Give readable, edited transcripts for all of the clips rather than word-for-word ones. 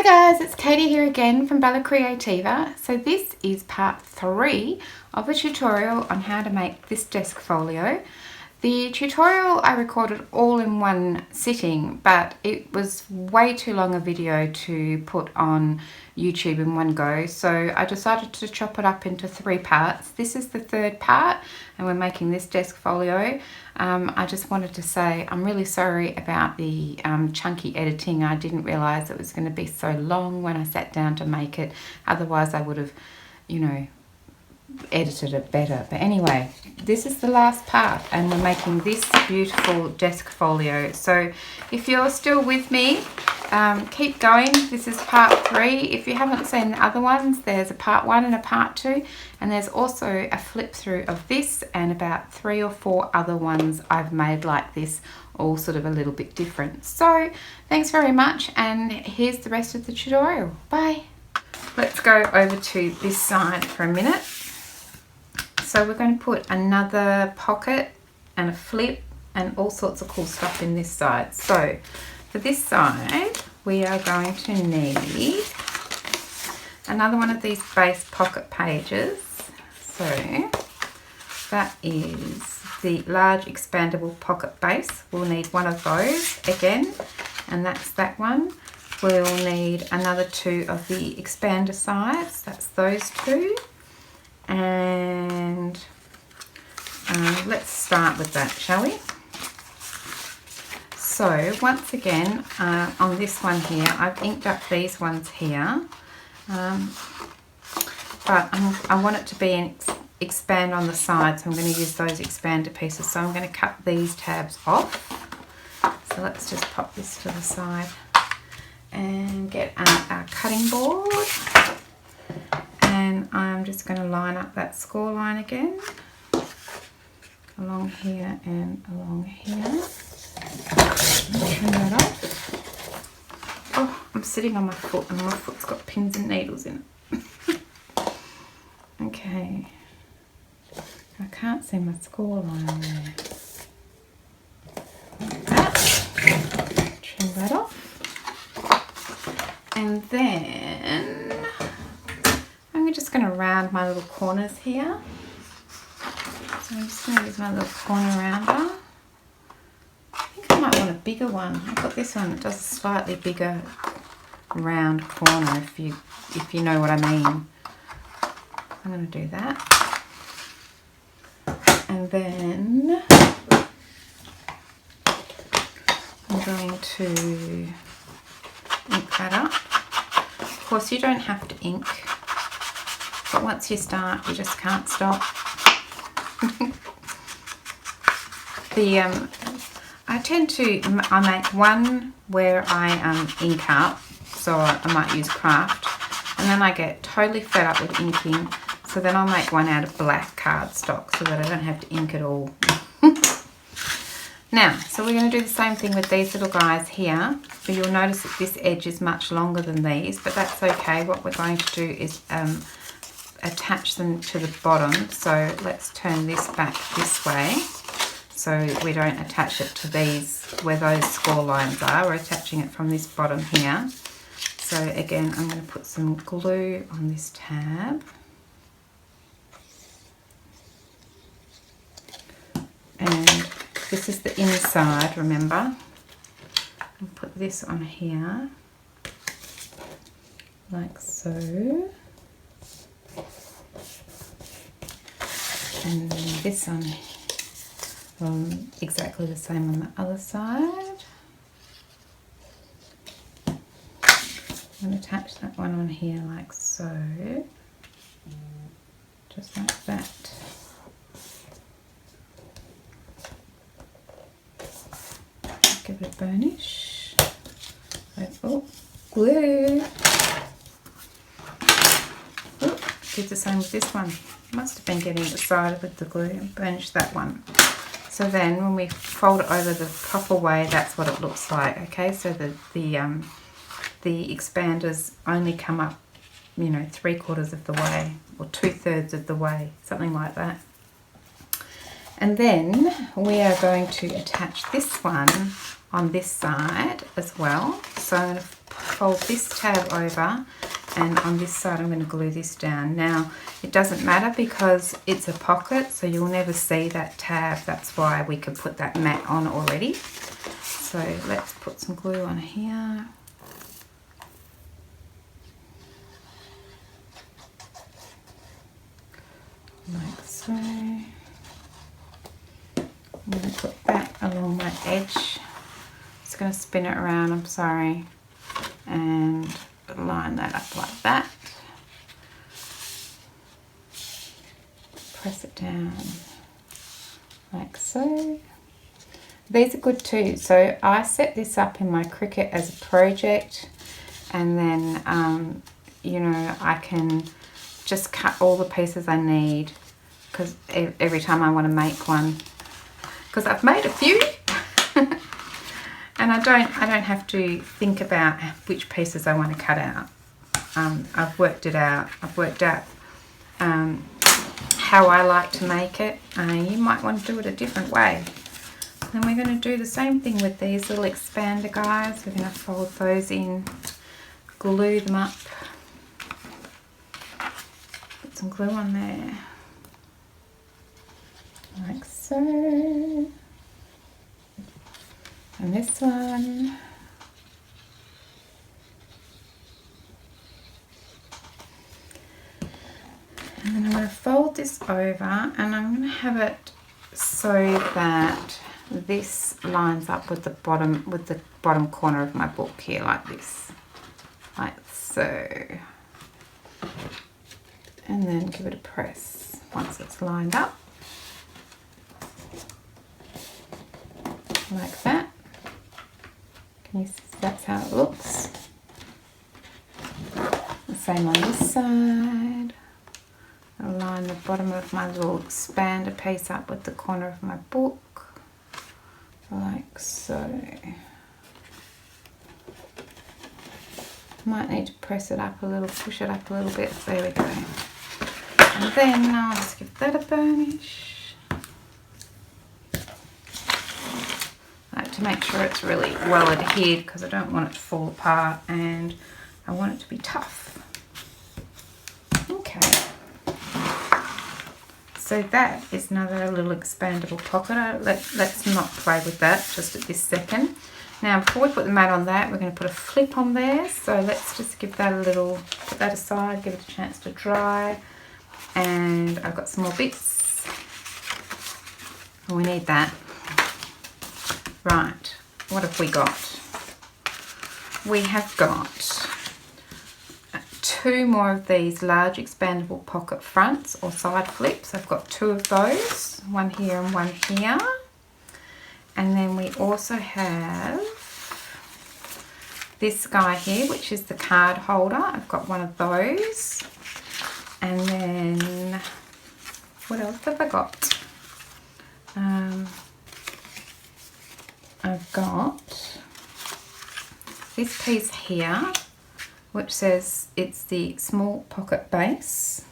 Hi guys, it's Katie here again from Creativa. So this is part 3 of a tutorial on how to make this desk folio. The tutorial I recorded all in one sitting, but it was way too long a video to put on YouTube in one go, so I decided to chop it up into 3 parts. This is the 3rd part and we're making this desk folio. I just wanted to say I'm really sorry about the chunky editing. I didn't realise it was going to be so long when I sat down to make it. Otherwise I would have, you know, edited it better. But anyway, this is the last part and we're making this beautiful desk folio. So if you're still with me, keep going. This is part 3. If you haven't seen the other ones, there's a part 1 and a part 2, and there's also a flip through of this and about 3 or 4 other ones I've made like this, all sort of a little bit different. So thanks very much, and here's the rest of the tutorial. Bye. Let's go over to this side for a minute. So we're going to put another pocket and a flip and all sorts of cool stuff in this side. So for this side, we are going to need another one of these base pocket pages. So that is the large expandable pocket base. We'll need one of those again, and that's that one. We'll need another 2 of the expander sides. That's those 2. And let's start with that, shall we? So once again, on this one here, I've inked up these ones here, but I want it to be an expand on the side, so I'm going to use those expander pieces. So I'm going to cut these tabs off. So let's just pop this to the side and get our cutting board. And I'm just going to line up that score line again, along here and along here. Trim that off. Oh, I'm sitting on my foot and my foot's got pins and needles in it. Okay, I can't see my score line there. Like that. Trim that off. And then I'm just going to round my little corners here. So I'm just going to use my little corner rounder. I think I might want a bigger one. I've got this one that does a slightly bigger round corner, if you know what I mean. I'm going to do that. And then I'm going to ink that up. Of course, you don't have to ink, but once you start, you just can't stop. I make one where I ink up, so I might use craft, and then I get totally fed up with inking, so then I'll make one out of black cardstock so that I don't have to ink at all. Now, so we're going to do the same thing with these little guys here, but you'll notice that this edge is much longer than these, but that's okay. What we're going to do is attach them to the bottom. So let's turn this back this way so we don't attach it to these where those score lines are. We're attaching it from this bottom here. So again, I'm going to put some glue on this tab. And this is the inside, remember. I'll put this on here like so. And then this on exactly the same on the other side. I'm going to attach that one on here like so, just like that. Give it a burnish. Oh, glue. Oh, do the same with this one. Must have been getting it decided with the glue, and burnish that one. So then when we fold it over the proper way, that's what it looks like. Okay, so the expanders only come up, you know, 3/4 of the way or 2/3 of the way, something like that. And then we are going to attach this one on this side as well. So I'm going to fold this tab over, and on this side I'm going to glue this down. Now it doesn't matter because it's a pocket, so you'll never see that tab. That's why we could put that mat on already. So let's put some glue on here. Like so. I'm going to put that along my edge. Just going to spin it around, I'm sorry, and line that up like that. Press it down like so. These are good too. So I set this up in my Cricut as a project, and then you know, I can just cut all the pieces I need, because every time I want to make one, because I've made a few and I don't have to think about which pieces I want to cut out. I've worked it out. I've worked out how I like to make it. You might want to do it a different way. And we're going to do the same thing with these little expander guys. We're going to fold those in, glue them up, put some glue on there, like so. And this one. And then I'm going to fold this over, and I'm going to have it so that this lines up with the bottom corner of my book here, like this, like so. And then give it a press once it's lined up, like that. Can you see that's how it looks? The same on this side. I'll line the bottom of my little expander piece up with the corner of my book, like so. Might need to press it up a little, push it up a little bit. There we go. And then I'll just give that a burnish. Like to make sure it's really well adhered, because I don't want it to fall apart and I want it to be tough. Okay. So that is another little expandable pocket. Let's not play with that just at this second. Now before we put the mat on that, we're going to put a flip on there. So let's just give that a little, put that aside, give it a chance to dry. And I've got some more bits. Oh, we need that. Right, what have we got? We have got 2 more of these large expandable pocket fronts or side flips. I've got 2 of those, one here and one here. And then we also have this guy here, which is the card holder. I've got one of those. And then, what else have I got? I've got this piece here, which says it's the small pocket base.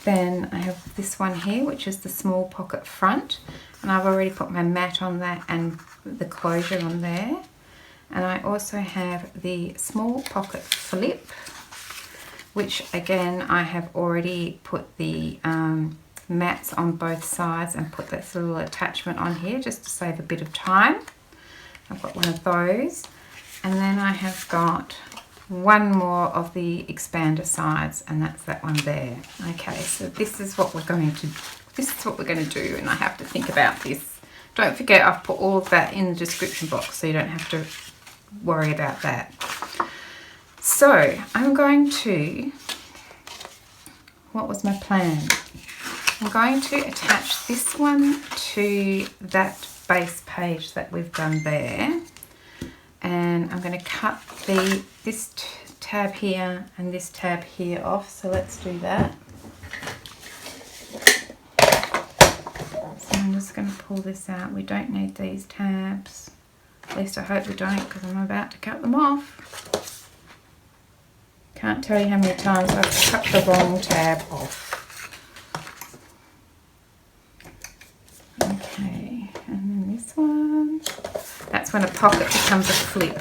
Then I have this one here, which is the small pocket front, and I've already put my mat on that and the closure on there. And I also have the small pocket flip, which again I have already put the mats on both sides and put this little attachment on here just to save a bit of time. I've got one of those, and then I have got one more of the expander sides, and that's that one there. Okay, so this is what we're going to do, and I have to think about this. Don't forget, I've put all of that in the description box, so you don't have to worry about that. So I'm going to, what was my plan? I'm going to attach this one to that base page that we've done there, and I'm going to cut this tab here and this tab here off. So let's do that. So I'm just going to pull this out. We don't need these tabs. At least I hope we don't, because I'm about to cut them off. Can't tell you how many times I've cut the wrong tab off. Okay, and then this one. That's when a pocket becomes a flip.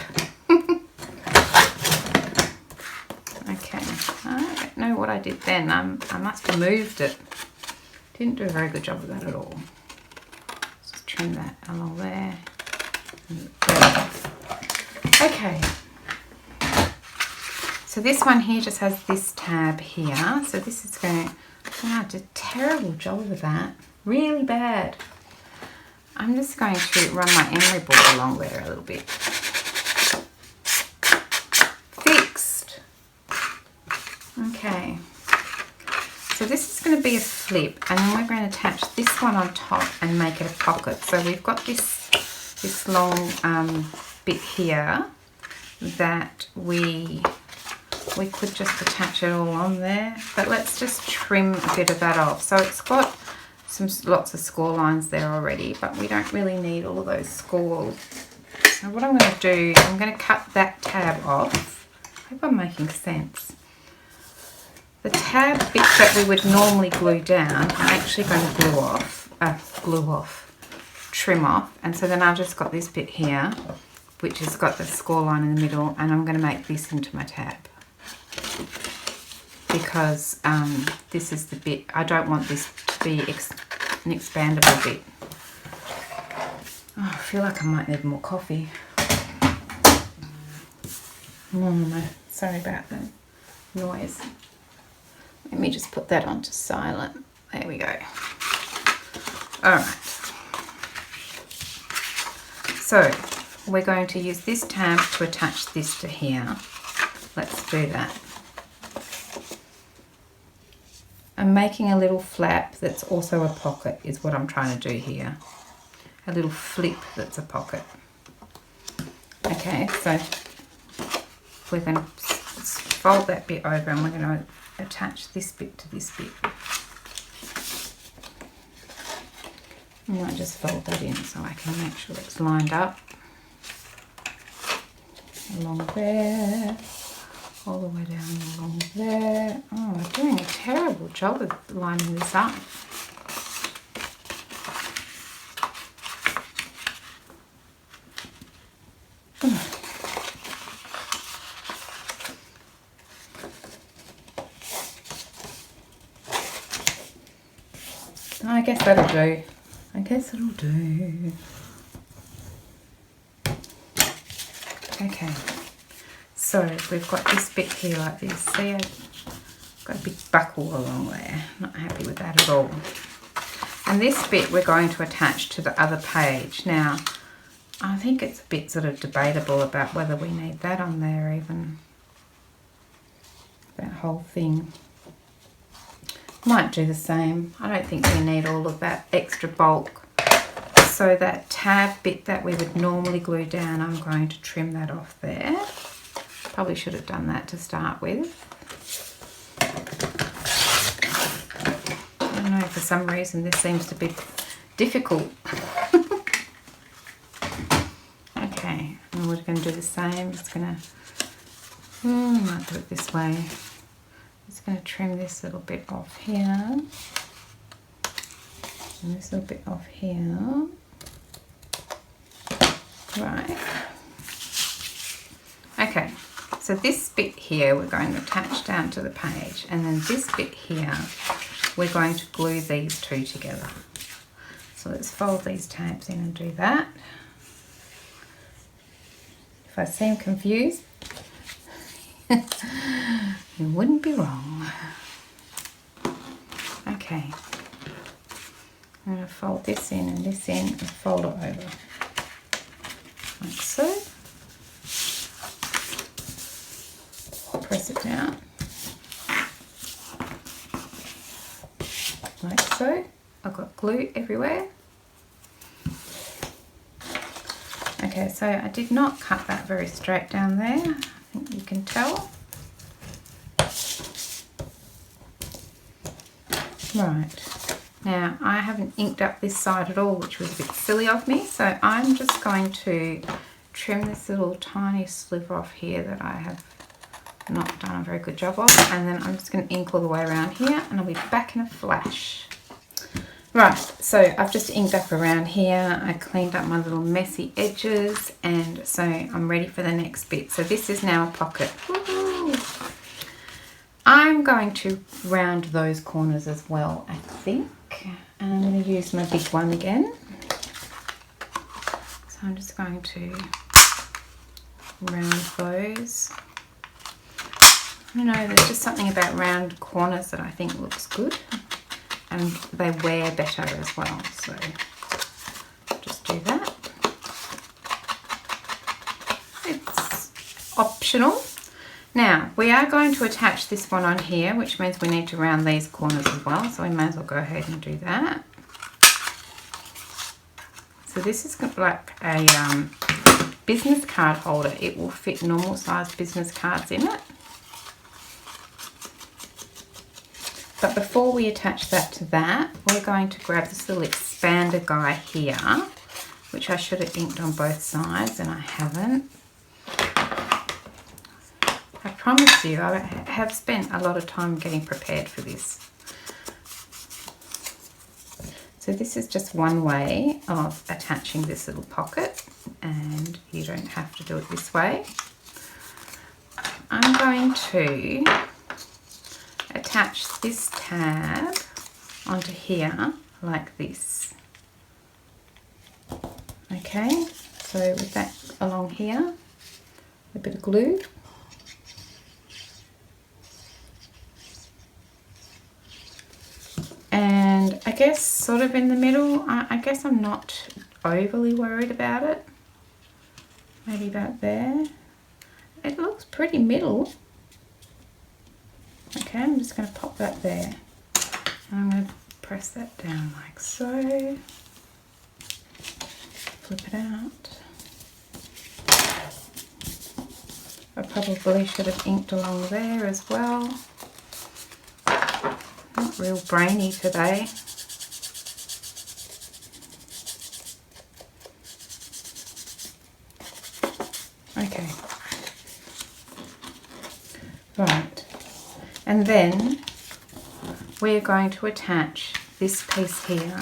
what I did then. I must have moved it. Didn't do a very good job of that at all. Just trim that along there. Okay. So this one here just has this tab here. So this is going to... Oh, I did a terrible job of that. Really bad. I'm just going to run my emery board along there a little bit. Fixed. Okay. So this is going to be a flip, and then we're going to attach this one on top and make it a pocket. So we've got this long bit here that we could just attach it all on there, but let's just trim a bit of that off. So it's got lots of score lines there already, but we don't really need all of those scores. So what I'm going to do, I'm going to cut that tab off. I hope I'm making sense. The tab bits that we would normally glue down, I'm actually going to trim off, and so then I've just got this bit here, which has got the score line in the middle, and I'm going to make this into my tab. Because this is the bit, I don't want this to be an expandable bit. Oh, I feel like I might need more coffee. No, sorry about the noise. Let me just put that onto silent. There we go. Alright. So, we're going to use this tab to attach this to here. Let's do that. I'm making a little flap that's also a pocket is what I'm trying to do here. A little flip that's a pocket. Okay, so we're going to fold that bit over and we're going to attach this bit to this bit. I might just fold that in so I can make sure it's lined up. Along there. All the way down along there. Oh, I'm doing a terrible job of lining this up. I guess that'll do. I guess it'll do. Okay. So we've got this bit here like this. See, I've got a big buckle along there. Not happy with that at all. And this bit we're going to attach to the other page. Now, I think it's a bit sort of debatable about whether we need that on there even. That whole thing. Might do the same. I don't think we need all of that extra bulk. So that tab bit that we would normally glue down, I'm going to trim that off there. Probably should have done that to start with. I don't know, for some reason this seems to be difficult. Okay, and we're going to do the same. Just going to, might do it this way. Just going to trim this little bit off here. And this little bit off here. Right. Okay. So this bit here we're going to attach down to the page, and then this bit here we're going to glue these two together. So let's fold these tabs in and do that. If I seem confused, you wouldn't be wrong. Okay. I'm going to fold this in and this in and fold it over. Like so. Press it down. Like so. I've got glue everywhere. Okay, so I did not cut that very straight down there. I think you can tell. Right. Now, I haven't inked up this side at all, which was a bit silly of me, so I'm just going to trim this little tiny sliver off here that I have not done a very good job of, and then I'm just going to ink all the way around here, and I'll be back in a flash. Right, so I've just inked up around here. I cleaned up my little messy edges, and so I'm ready for the next bit. So this is now a pocket. Woo-hoo. I'm going to round those corners as well, I think. And I'm going to use my big one again. So I'm just going to round those. You know, there's just something about round corners that I think looks good, and they wear better as well, so just do that. It's optional. Now we are going to attach this one on here, which means we need to round these corners as well, so we may as well go ahead and do that. So this is like a business card holder. It will fit normal size business cards in it. But before we attach that to that, we're going to grab this little expander guy here, which I should have inked on both sides, and I haven't. I promise you, I have spent a lot of time getting prepared for this. So this is just one way of attaching this little pocket, and you don't have to do it this way. I'm going to attach this tab onto here like this. Okay, so with that along here, a bit of glue. And I guess sort of in the middle, I guess I'm not overly worried about it. Maybe about there. It looks pretty middle. Okay, I'm just going to pop that there. I'm going to press that down like so. Flip it out. I probably should have inked along there as well. Not real brainy today. Okay. Right. And then we're going to attach this piece here.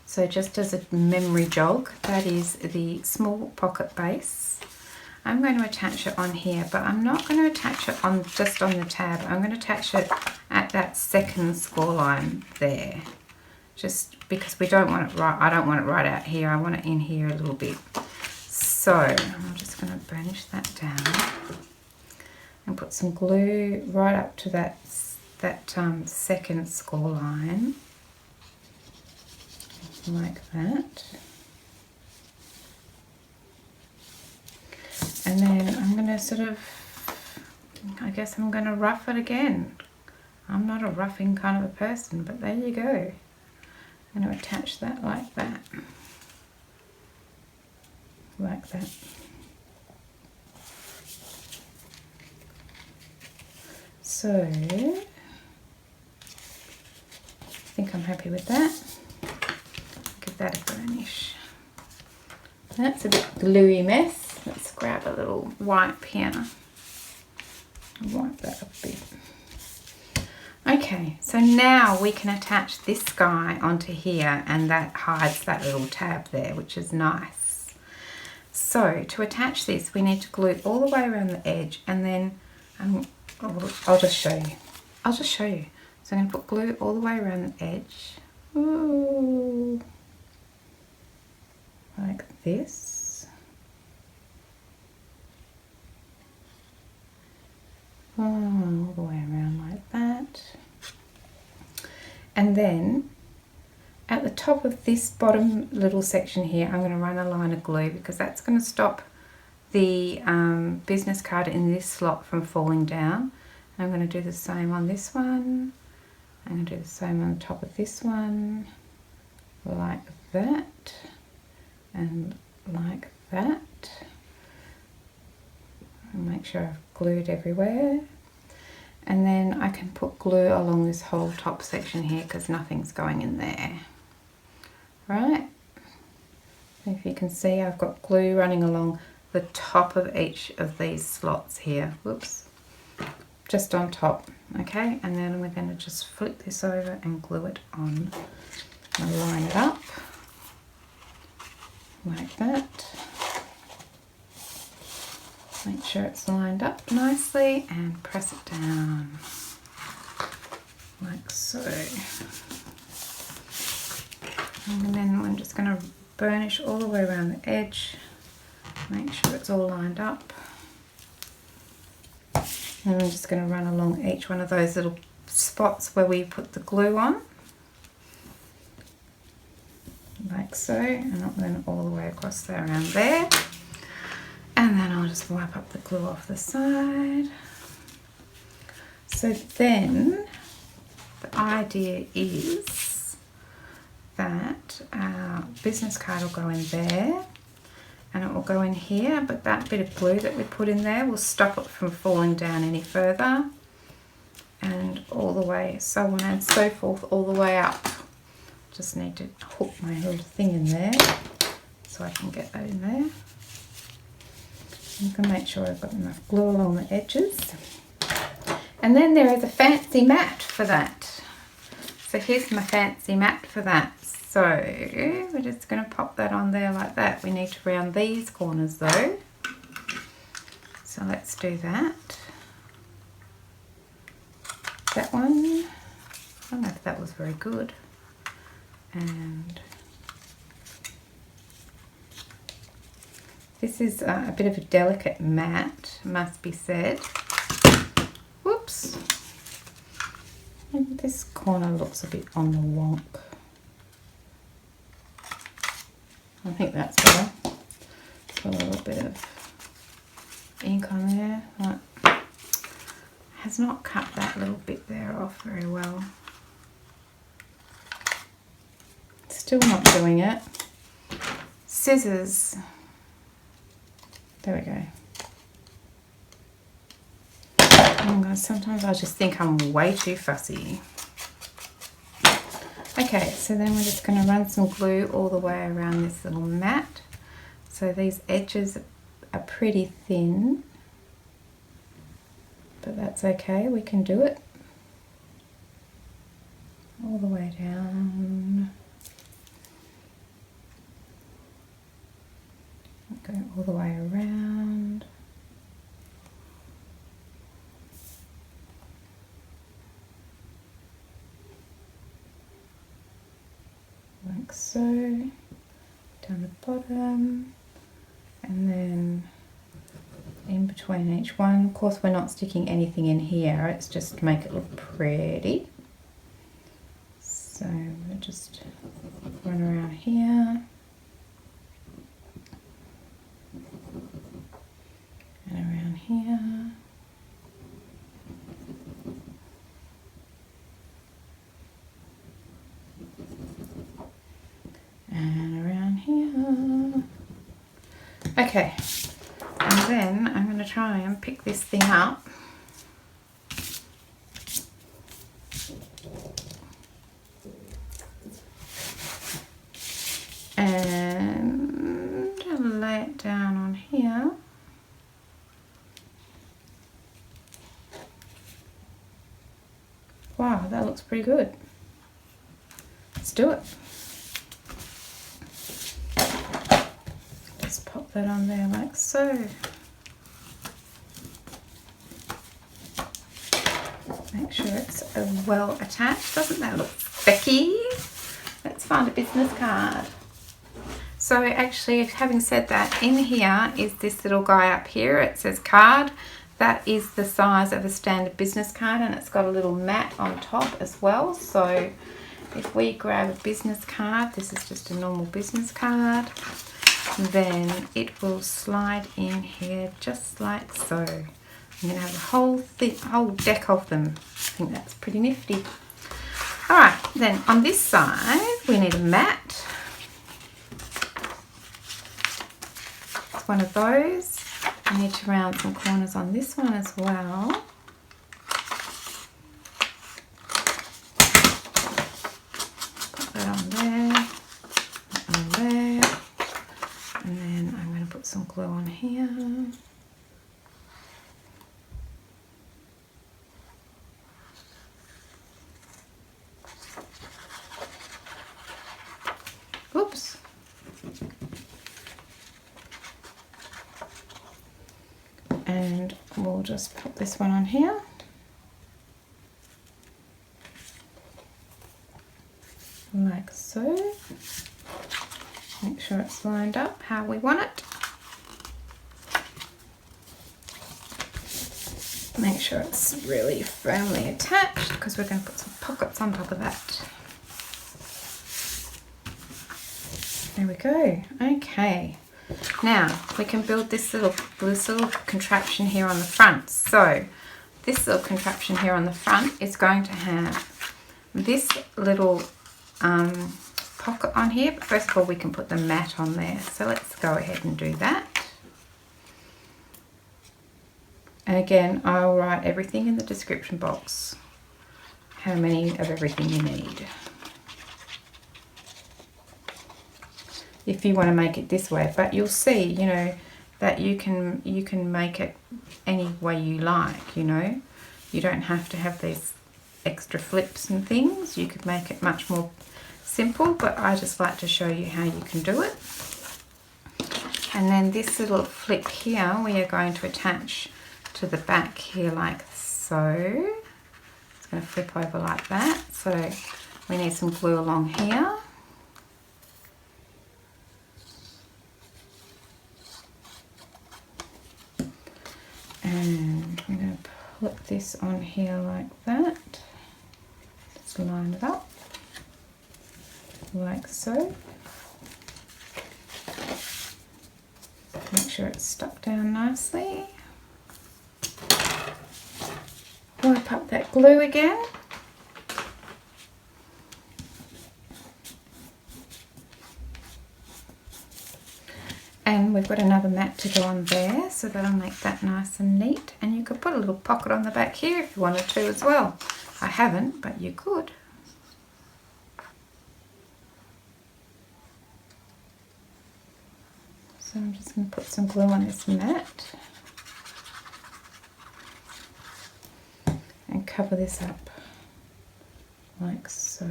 So just as a memory jog, that is the small pocket base. I'm going to attach it on here, but I'm not going to attach it on just on the tab. I'm going to attach it at that second score line there. Just because we don't want it right, I don't want it right out here. I want it in here a little bit. So I'm just going to burnish that down and put some glue right up to that second score line, like that. And then I'm going to sort of, I guess I'm going to rough it again. I'm not a roughing kind of a person, but there you go. I'm going to attach that like that. Like that. So, I think I'm happy with that. Give that a burnish. That's a bit gluey mess. Let's grab a little wipe here and wipe that up a bit. Okay, so now we can attach this guy onto here, and that hides that little tab there, which is nice. So to attach this, we need to glue all the way around the edge, and then I'll just show you. I'll just show you. So I'm going to put glue all the way around the edge. Ooh. Like this. All the way around like that. And then at the top of this bottom little section here, I'm going to run a line of glue, because that's going to stop the business card in this slot from falling down. I'm going to do the same on this one. I'm going to do the same on the top of this one, like that, and like that. And make sure I've glued everywhere. And then I can put glue along this whole top section here, because nothing's going in there. Right? If you can see, I've got glue running along the top of each of these slots here. Whoops. Just on top. Okay, and then we're going to just flip this over and glue it on. And line it up like that. Make sure it's lined up nicely and press it down like so. And then I'm just going to burnish all the way around the edge. Make sure it's all lined up. And I'm just going to run along each one of those little spots where we put the glue on. Like so, and then all the way across there around there. And then I'll just wipe up the glue off the side. So then the idea is that our business card will go in there and it will go in here, but that bit of glue that we put in there will stop it from falling down any further, and all the way, so on and so forth, all the way up. Just need to hook my little thing in there so I can get that in there. You can make sure I've got enough glue along the edges. And then there is a fancy mat for that. So here's my fancy mat for that. So we're just going to pop that on there like that. We need to round these corners though. So let's do that. That one, I don't know if that was very good. And this is a bit of a delicate mat, must be said. Whoops. And this corner looks a bit on the wonk. I think that's better. Put a little bit of ink on there. Right. Has not cut that little bit there off very well. Still not doing it. Scissors. There we go. Sometimes I just think I'm way too fussy. Okay, so then we're just going to run some glue all the way around this little mat. So these edges are pretty thin, but that's okay, we can do it. All the way down. Go all the way around. Like so, down the bottom, and then in between each one. Of course, we're not sticking anything in here, it's just to make it look pretty. So we'll just run around here. And around here. And around here. Okay, and then I'm going to try and pick this thing up. And lay it down on here. Wow, that looks pretty good. Let's do it. Just pop that on there like so. Make sure it's well attached. Doesn't that look specky? Let's find a business card. So actually, having said that, in here is this little guy up here. It says card. That is the size of a standard business card, and it's got a little mat on top as well. So if we grab a business card, this is just a normal business card, then it will slide in here just like so. I'm going to have a whole deck of them. I think that's pretty nifty. Alright, then on this side we need a mat. It's one of those. I need to round some corners on this one as well. Put that on there, that on there, and then I'm going to put some glue on here. Oops. just pop this one on here. Like so. Make sure it's lined up how we want it. Make sure it's really firmly attached because we're going to put some pockets on top of that. There we go. Okay. Now we can build this little contraption here on the front. So this little contraption here on the front is going to have this little pocket on here. But first of all, we can put the mat on there. So let's go ahead and do that. And again, I'll write everything in the description box, how many of everything you need. If you want to make it this way, but you'll see, you know, that you can make it any way you like, you know. You don't have to have these extra flips and things. You could make it much more simple, but I just like to show you how you can do it. And then this little flip here, we are going to attach to the back here like so. It's going to flip over like that. So we need some glue along here. And I'm going to put this on here like that. Just line it up like so. Make sure it's stuck down nicely. Wipe up that glue again. And we've got another mat to go on there, so that'll make that nice and neat. And you could put a little pocket on the back here if you wanted to as well. I haven't, but you could. So I'm just going to put some glue on this mat. And cover this up like so.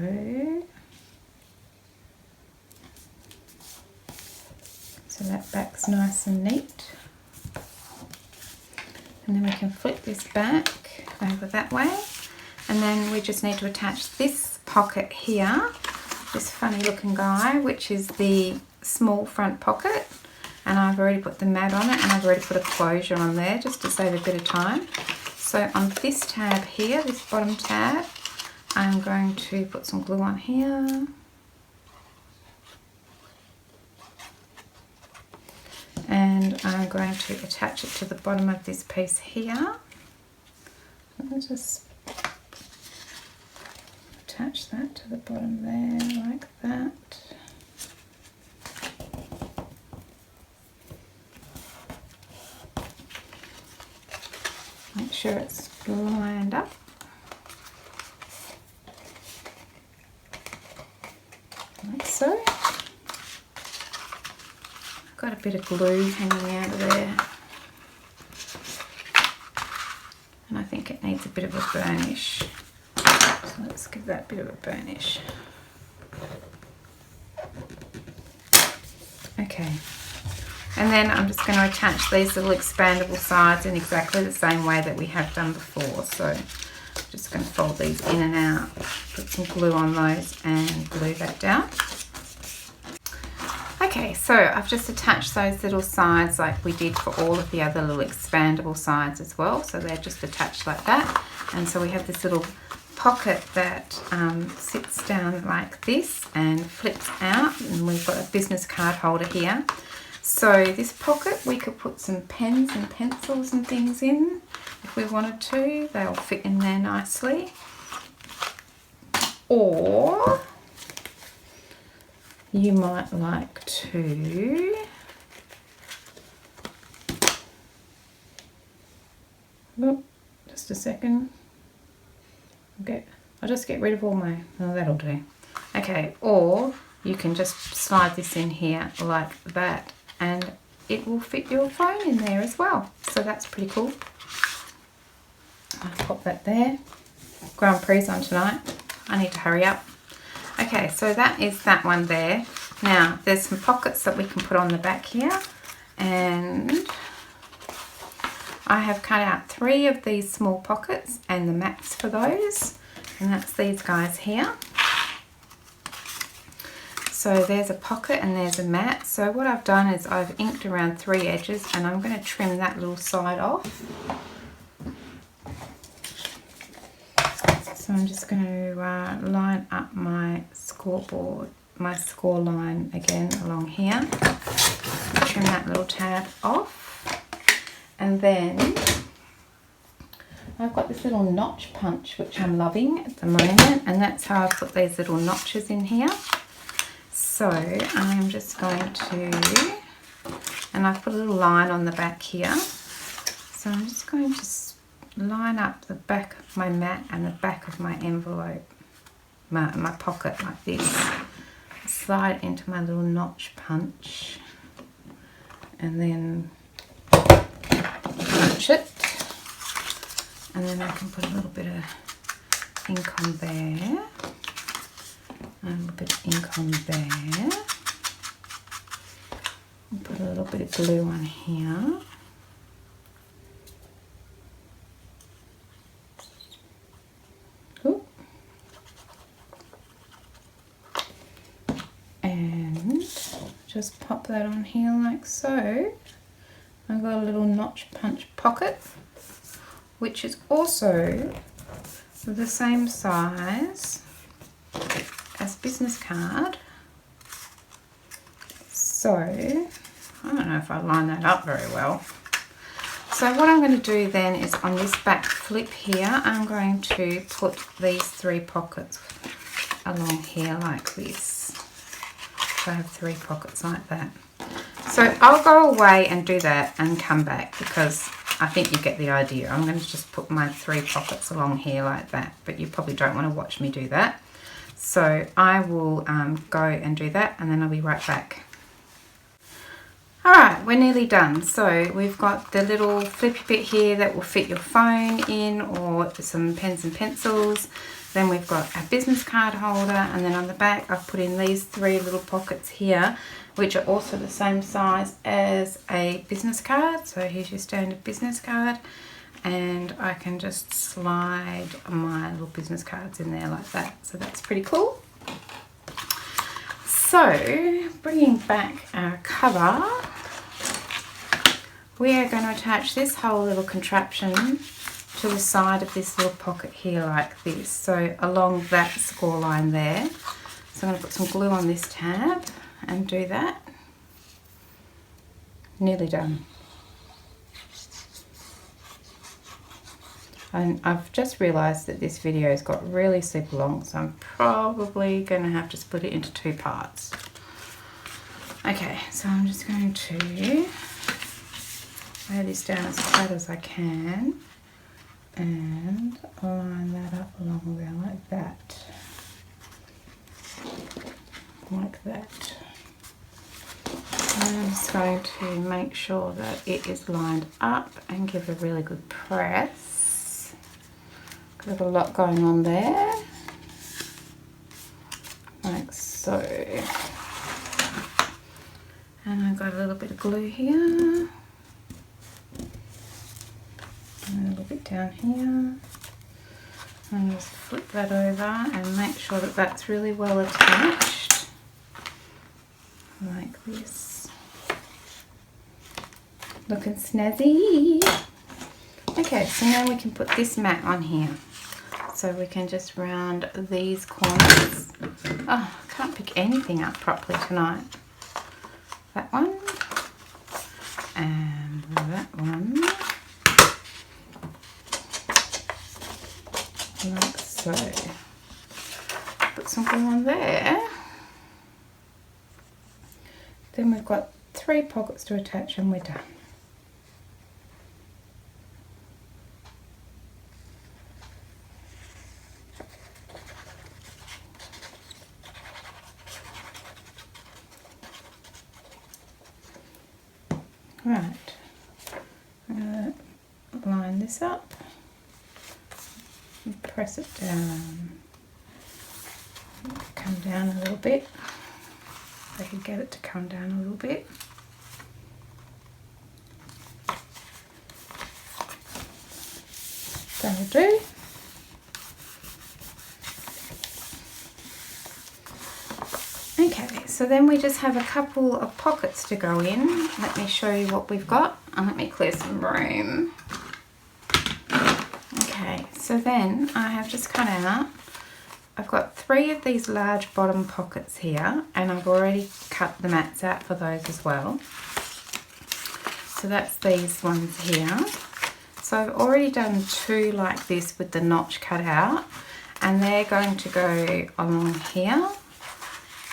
So that back's nice and neat. And then we can flip this back over that way. And then we just need to attach this pocket here, this funny looking guy, which is the small front pocket. And I've already put the mat on it, and I've already put a closure on there just to save a bit of time. So on this tab here, this bottom tab, I'm going to put some glue on here. And I'm going to attach it to the bottom of this piece here. I'll just attach that to the bottom there like that. Make sure it's lined up. Like so. I've got a bit of glue hanging out of there. And I think it needs a bit of a burnish. So let's give that a bit of a burnish. Okay. And then I'm just going to attach these little expandable sides in exactly the same way that we have done before. So I'm just going to fold these in and out, put some glue on those and glue that down. Okay, so I've just attached those little sides like we did for all of the other little expandable sides as well. So they're just attached like that. And so we have this little pocket that sits down like this and flips out. And we've got a business card holder here. So this pocket, we could put some pens and pencils and things in if we wanted to. They'll fit in there nicely. Or you might like to just a second. I'll just get rid of all my, oh, that'll do. Okay, or you can just slide this in here like that, and it will fit your phone in there as well. So that's pretty cool. I'll pop that there. Grand Prix on tonight. I need to hurry up. Okay, so that is that one there. Now, there's some pockets that we can put on the back here. And I have cut out 3 of these small pockets and the mats for those, and that's these guys here. So there's a pocket and there's a mat. So what I've done is I've inked around 3 edges, and I'm going to trim that little side off. So I'm just going to line up my scoreboard, my score line again along here. Trim that little tab off. And then I've got this little notch punch which I'm loving at the moment, and that's how I put these little notches in here. So I'm just going to, and I've put a little line on the back here, so I'm just going to line up the back of my mat and the back of my envelope, my pocket like this, slide it into my little notch punch, and then punch it, and then I can put a little bit of ink on there, and a little bit of ink on there, and put a little bit of glue on here. And just pop that on here like so. I've got a little notch punch pocket, which is also the same size as business card. So I don't know if I line that up very well. So what I'm going to do then is on this back flip here, I'm going to put these 3 pockets along here like this. So I have 3 pockets like that. So I'll go away and do that and come back, because I think you get the idea. I'm going to just put my 3 pockets along here like that, but you probably don't want to watch me do that. So I will go and do that, and then I'll be right back. Alright, we're nearly done. So we've got the little flippy bit here that will fit your phone in, or some pens and pencils. Then we've got a business card holder, and then on the back I've put in these 3 little pockets here, which are also the same size as a business card. So here's your standard business card, and I can just slide my little business cards in there like that. So that's pretty cool. So bringing back our cover, we are going to attach this whole little contraption to the side of this little pocket here like this, so along that score line there. So I'm going to put some glue on this tab and do that. Nearly done. And I've just realised that this video has got really super long, so I'm probably going to have to split it into 2 parts. Okay, so I'm just going to lay this down as flat as I can and line that up along there like that. Like that. And I'm just going to make sure that it is lined up and give a really good press. Got a lot going on there. Like so. And I've got a little bit of glue here. And a little bit down here. And just flip that over and make sure that that's really well attached. Like this. Looking snazzy. Okay, so now we can put this mat on here. So we can just round these corners. Oh, I can't pick anything up properly tonight. That one. And that one. Like so. Put some glue on there. Then we've got 3 pockets to attach and we're done. Right, I'm going to line this up and press it down. Come down a little bit. If I could get it to come down a little bit. That'll do. Okay, so then we just have a couple of pockets to go in. Let me show you what we've got, and let me clear some room. Okay, so then I have just cut out, I've got 3 of these large bottom pockets here, and I've already cut the mats out for those as well. So that's these ones here. So I've already done 2 like this with the notch cut out, and they're going to go along here.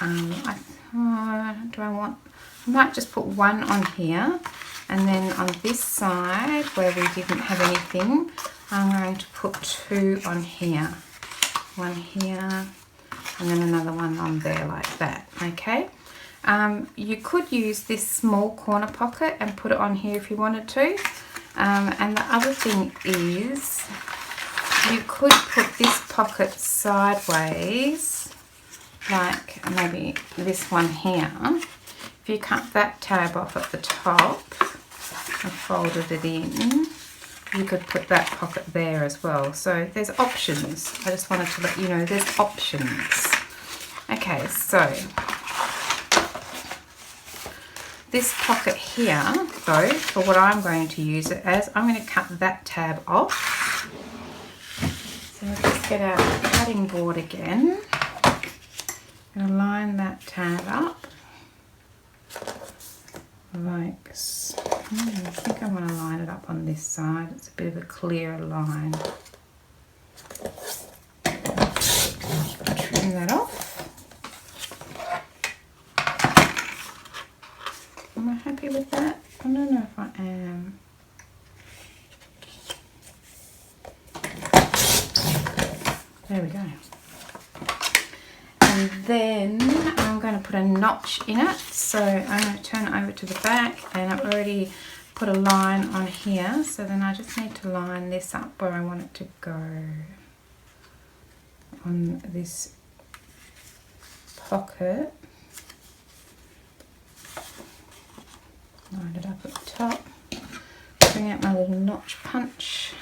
I might just put 1 on here, and then on this side where we didn't have anything, I'm going to put 2 on here. 1 here, and then another one on there like that, okay? You could use this small corner pocket and put it on here if you wanted to. And the other thing is, you could put this pocket sideways, like maybe this one here. If you cut that tab off at the top and folded it in, you could put that pocket there as well. So there's options. I just wanted to let you know there's options. Okay, so this pocket here, though, for what I'm going to use it as, I'm going to cut that tab off. So let's just get our cutting board again. I'm going to line that tab up like so. I think I want to line it up on this side. It's a bit of a clearer line. Trim that off. Am I happy with that? I don't know if I am. There we go. And then I'm going to put a notch in it. So I'm going to turn it over to the back, and I've already put a line on here. So then I just need to line this up where I want it to go on this pocket. Line it up at the top. Bring out my little notch punch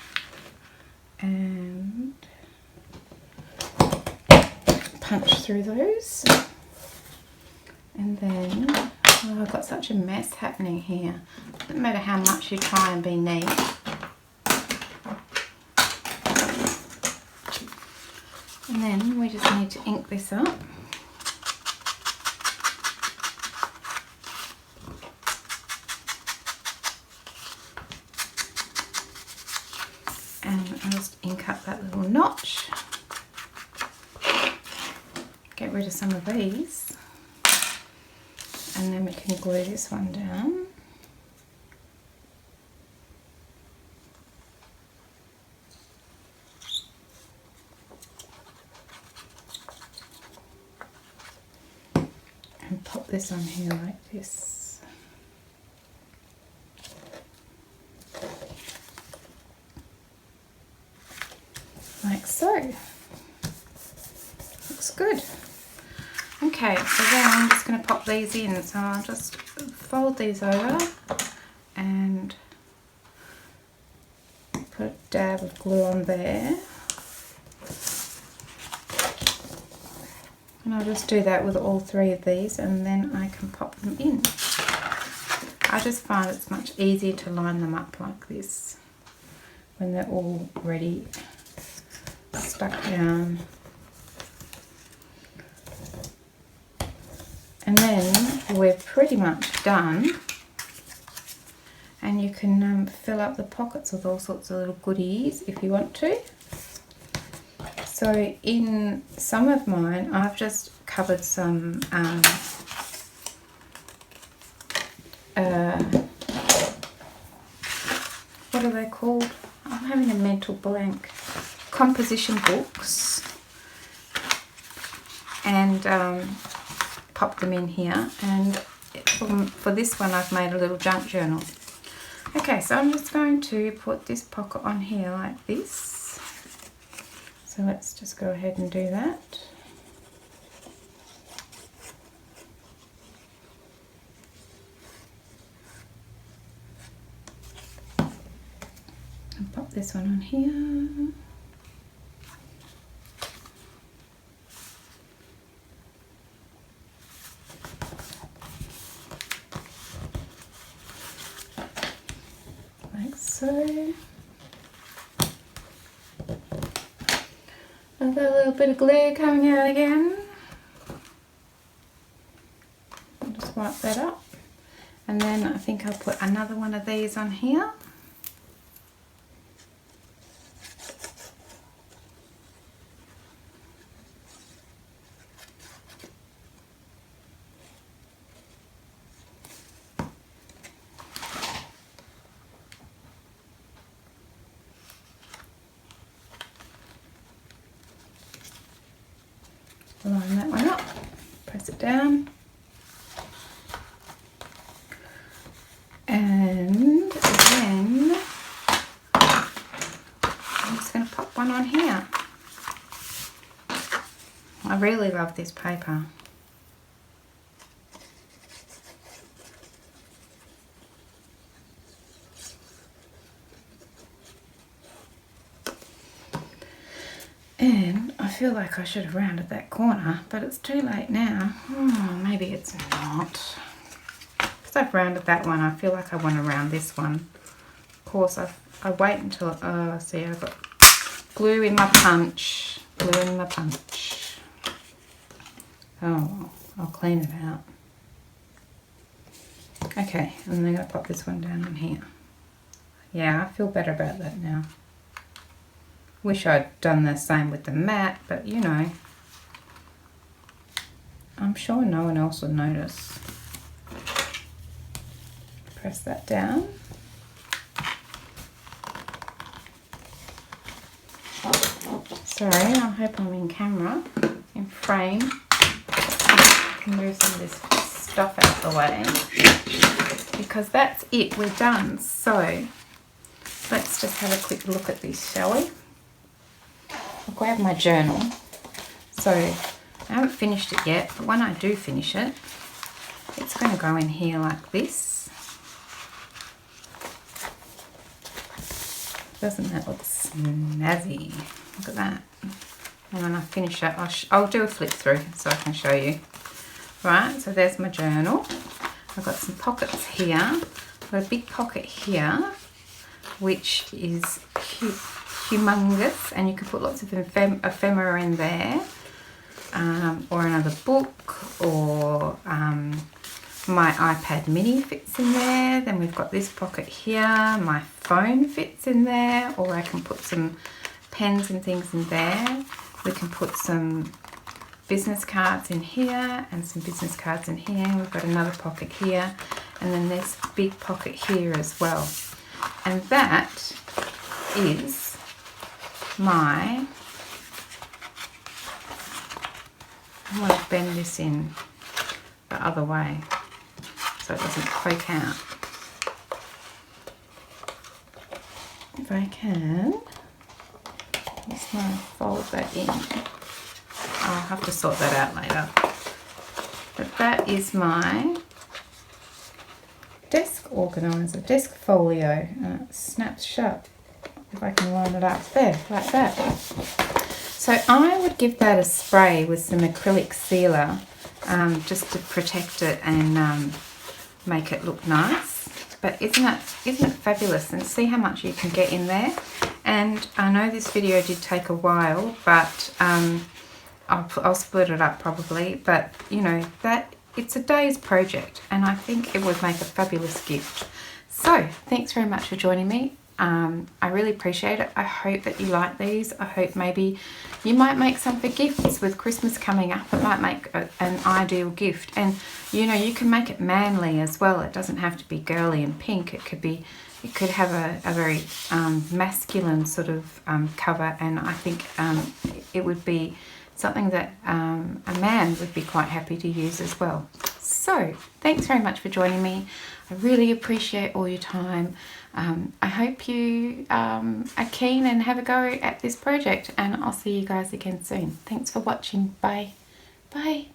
and punch through those. And then, oh, I've got such a mess happening here. Doesn't matter how much you try and be neat. And then we just need to ink this up. And I'll just ink up that little notch. Get rid of some of these. And then we can glue this one down. And pop this on here like this. Like so. Looks good. Okay, so then I'm just going to pop these in. So I'll just fold these over and put a dab of glue on there. And I'll just do that with all 3 of these, and then I can pop them in. I just find it's much easier to line them up like this when they're all ready, stuck down. And then we're pretty much done, and you can fill up the pockets with all sorts of little goodies if you want to. So in some of mine, I've just covered some what are they called? I'm having a mental blank. Composition books, and pop them in here. And for this one, I've made a little junk journal. Okay, so I'm just going to put this pocket on here like this. So let's just go ahead and do that. this one on here. Like so. I've got a little bit of glue coming out again. I'll just wipe that up. And then I think I'll put another one of these on here. Line that one up, press it down, and then I'm just going to pop one on here. I really love this paper. And I feel like I should have rounded that corner, but it's too late now. Maybe it's not. Because I've rounded that one, I feel like I want to round this one. Of course, I wait until, see, I've got glue in my punch. Glue in my punch. Oh, I'll clean it out. Okay, and then I'm going to pop this one down in here. Yeah, I feel better about that now. Wish I'd done the same with the mat, but you know, I'm sure no one else will notice. Press that down. Sorry, I hope I'm in camera, in frame. I can move some of this stuff out of the way because that's it, we're done. So let's just have a quick look at this, shall we? I'll grab my journal. So I haven't finished it yet, but when I do finish it, it's going to go in here like this. Doesn't that look snazzy? Look at that. And when I finish it, I'll do a flip through so I can show you. Right, so there's my journal. I've got some pockets here. I've got a big pocket here, which is humongous, and you can put lots of ephemera in there, or another book, or my iPad mini fits in there. Then we've got this pocket here, my phone fits in there, or I can put some pens and things in there. We can put some business cards in here and some business cards in here. We've got another pocket here, and then this big pocket here as well. And that is my, I want to bend this in the other way so it doesn't poke out. If I can, just want to fold that in. I'll have to sort that out later. But that is my desk organiser, Desk Folio, and it snaps shut. If I can line it up there, like that. So I would give that a spray with some acrylic sealer, just to protect it and make it look nice. But isn't it fabulous? And see how much you can get in there. And I know this video did take a while, but I'll split it up probably. But you know, that it's a day's project, and I think it would make a fabulous gift. So thanks very much for joining me. I really appreciate it. I hope that you like these. I hope maybe you might make some for gifts. With Christmas coming up, it might make an ideal gift. And you know, you can make it manly as well. It doesn't have to be girly and pink. It could have a very masculine sort of cover, and I think it would be something that a man would be quite happy to use as well. So thanks very much for joining me. I really appreciate all your time. I hope you are keen and have a go at this project, and I'll see you guys again soon. Thanks for watching. Bye. Bye.